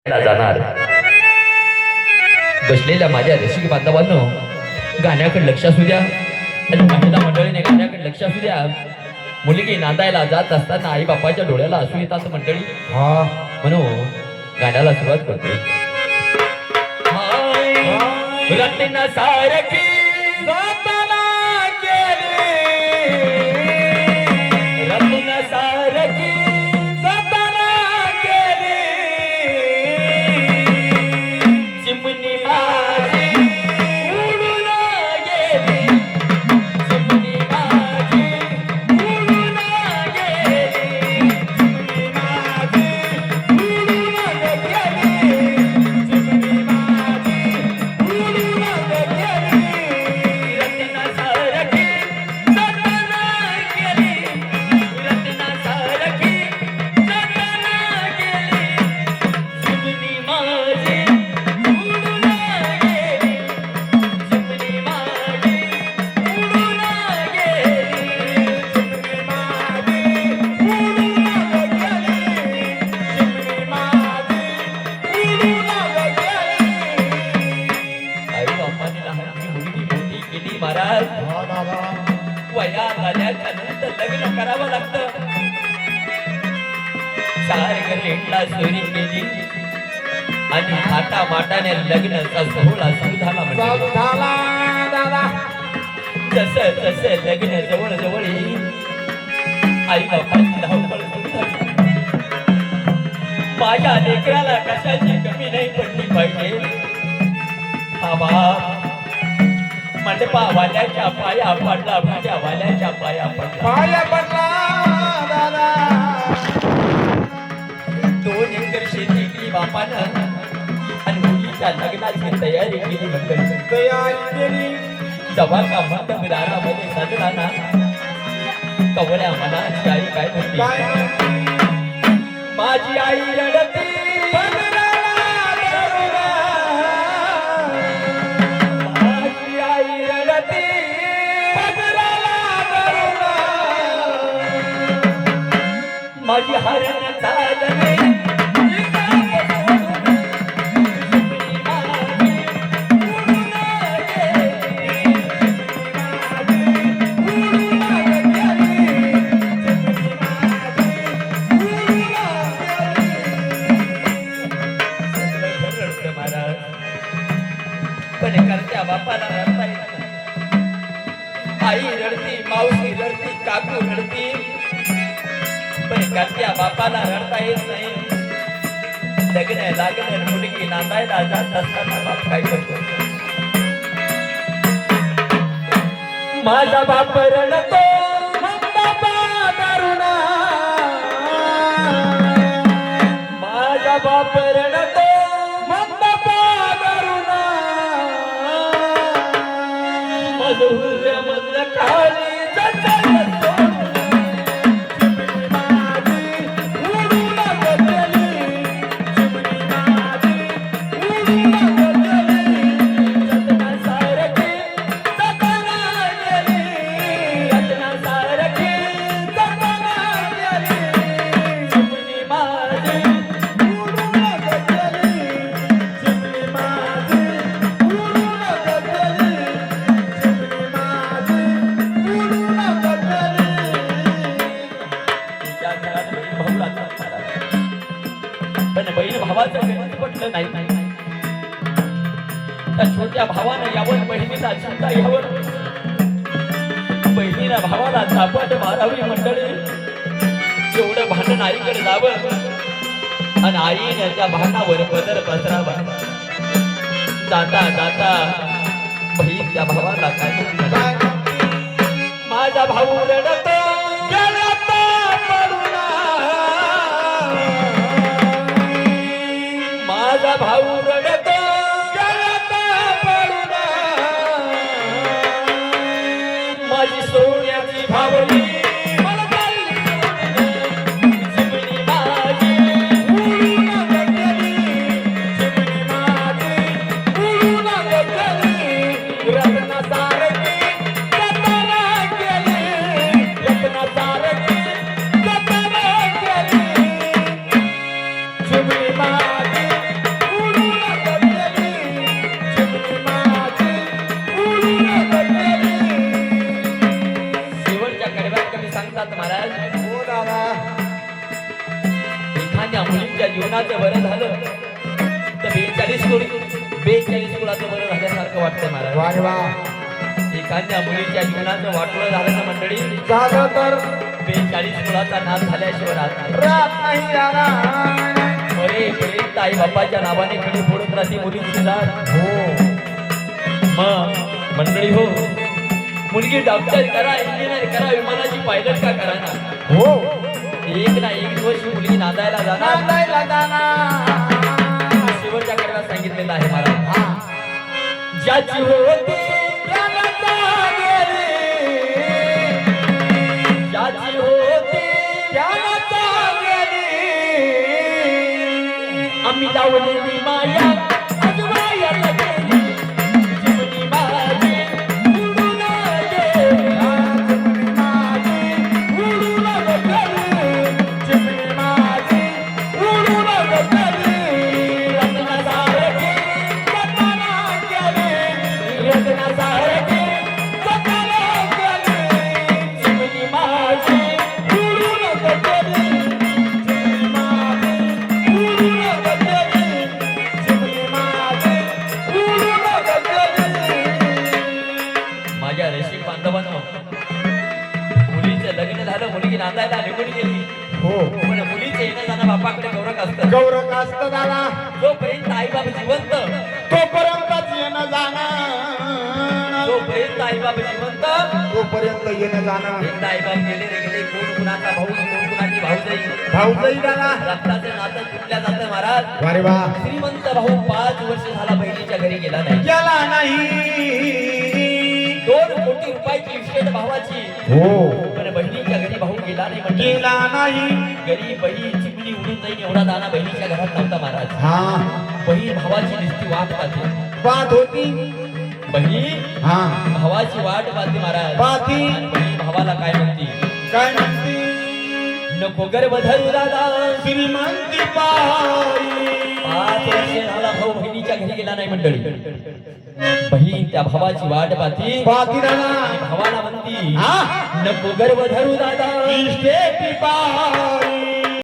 जाणार. बसलेल्या माझ्या रसिक बांधवांनो, गाण्याकडे लक्ष असू द्या आणि महिला मंडळीने गाण्याकडे लक्ष असू द्या. मुलगी नांदायला जात असताना आई बापाच्या डोळ्याला असू येतात मंडळी. म्हणून गाण्याला सुरुवात करतोय. रत्न सारखी जाताना गेली, रत्न सारखी जाताना गेली, चिमणी माझी उडून गेली, चिमणी माझी उडून गेली, चिमणी माझी उडून गेली, चिमणी माझी उडून गेली. रत्न सारखी जाताना गेली, रत्न सारखी जाताना गेली, चिमणी माझी उडून गेली, चिमणी माझी उडून गेली, चिमणी माझी उडून गेली, चिमणी माझी उडून गेली. आई बापाने लहानची मुलगी मोठी केली महाराज. वयात आल्याच्या नंतर लग्न करावं लागतं. 4 गरेटला सोरी केली आणि थाटा माटाने लग्नाचा सोहळा सुरू झाला म्हणजे जसं जसं लग्न जवळ जवळ येईल आई बापाची धावपळ सुरू झाली. माझ्या लेकराला कशाची कमी नाही पडली पाहिजे. हा बाप मंडपा वाल्याच्या पाया पडला, माझ्या वाल्याच्या पाया पडला, पाया पडला दादा. 2 एकर शेती केली बापानं आणि मुलीच्या लग्नाची तयारी केली मंडळी. तयारी केली जेव्हा का मंडप दारामध्ये सजला ना, कवळ्या मनाची आई काय म्हणते, काय माझी आई रडती माझी आई रडती माझी हरण चालली पण करत्या बापाला रडता येत नाही. आई रडती, मावशी रडती, काकू रडती, पण करत्या बापाला रडता येत नाही. लग्न लागलं, मुलगी नांदायला जात असताना बाप काय करतो, माझा बाप रडतो बाबा दारुणा, माझा बाप रडतो मधुर मध खाली जटल सोडून, चिमणी माझी उडून गेली, चिमणी माझी उडून गेली, रत्ना सारखी जाताना गेली, रत्ना सारखी जाताना गेली, चिमणी माझी उडून गेली, चिमणी माझी उडून गेली. पण बहीण भावाचं गणित पटलं नाही. त्या छोट्या भावानं यावर बहिणीला चिंता यावर, बहिणीला भावाला चापट मारावी मंडळी. एवढं भांडण आईकडे जावं आणि आईने त्या भांडणावर पदर पसरावा. जाता जाता बहीण त्या भावाला काय म्हणते, माझा भाऊ रडतो माझा भाऊ रडतो माझी सोन्याची भावली मला चालली सोडून, चिमणी माझी उडून गेली, चिमणी माझी उडून गेली, रत्न सारखी जाताना गेली, रत्न सारखी जाताना गेली, चिमणी माझी 42 कुळाचं बरं झाल्यासारखं वाटतंय महाराज. वा रे वा. एखाद्या मुलीच्या जीवनाचं वाटलं झालं ना मंडळी, झालं तर 42 कुळाचा नाश झाल्याशिवाय राहत नाही. रात नाही दादा. अरे पर्यंत आई बापाच्या नावाने कडे फोडत राहते मुलीची जात. हो मग मंडळी हो, मुलगी डॉक्टर करा, इंजिनियर करा, विमानाची पायलट का करा ना, हो एक ना एक दिवस ही मुलगी नांदायला जाणार. नांदायला जाणार. शेवटच्या कडव्यात सांगितलेलं आहे महाराज. हा. ज्याची होती जगाचा गेली. ज्याची होती जगाचा गेली. आम्ही लावलेली माया अजवायला गेली. जीवनी माझी उडून गेली. चिमणी माझी उडून गेली. चिमणी माझी उडून गेली. रत्नासारखी जगाला गेली. रत्नासारखी जगाला गेली. जीवनी माझी उडून गेली. चिमणी माझी उडून गेली. चिमणी माझी उडून गेली. माझ्या रसिक बांधवांनो, मुलीचं लग्न झालं, मुलगी नांदायला निघून गेली. हो पण मुलीचं येणं जाणं बापाकडे गौरव असतं. गौरव असत दादा. जोपर्यंत आई बाप जिवंत, तोपर्यंतच येणं जाणं. जोपर्यंत आई बाप जिवंत, तोपर्यंत येणं जाणं. एकदा आई बाप गेले रे गेले, कोण कुणाचा भाऊ, कोण कुणाची भाऊजाई. भाऊजाई दादा. रक्ताचं नातं तुटल्या जातं महाराज. वारे वा. श्रीमंत भाऊ 5 वर्ष झाला बहिणीच्या घरी गेला नाही. गेला नाही. 2 कोटी रुपयाची इस्टेट भावाची, हो पण बहिणीच्या घरी भाऊ गेला नाही. म्हणजे गेला नाही. घरी बहीण चिमणी उडून जाईल एवढा दाना बहिणीच्या घरात नव्हता महाराज. हा बहीण भावाची नुसती वाट पाहते. बात होती. बहीण हा भावाची वाट पाहते महाराज. पाहती. आणि बहीण भावाला काय म्हणते, काय म्हणती. नको गर्भ धरू दादा. श्रीमंती पायी. 5 वर्ष झाला भाऊ बहिणीच्या घरी गेला नाही मंडळी. बहीण त्या भावाची वाट पाहती. पाहती आणि दादा. भावाला म्हणती, हा नको गर्भ धरू दादा. इष्टेटी पायी.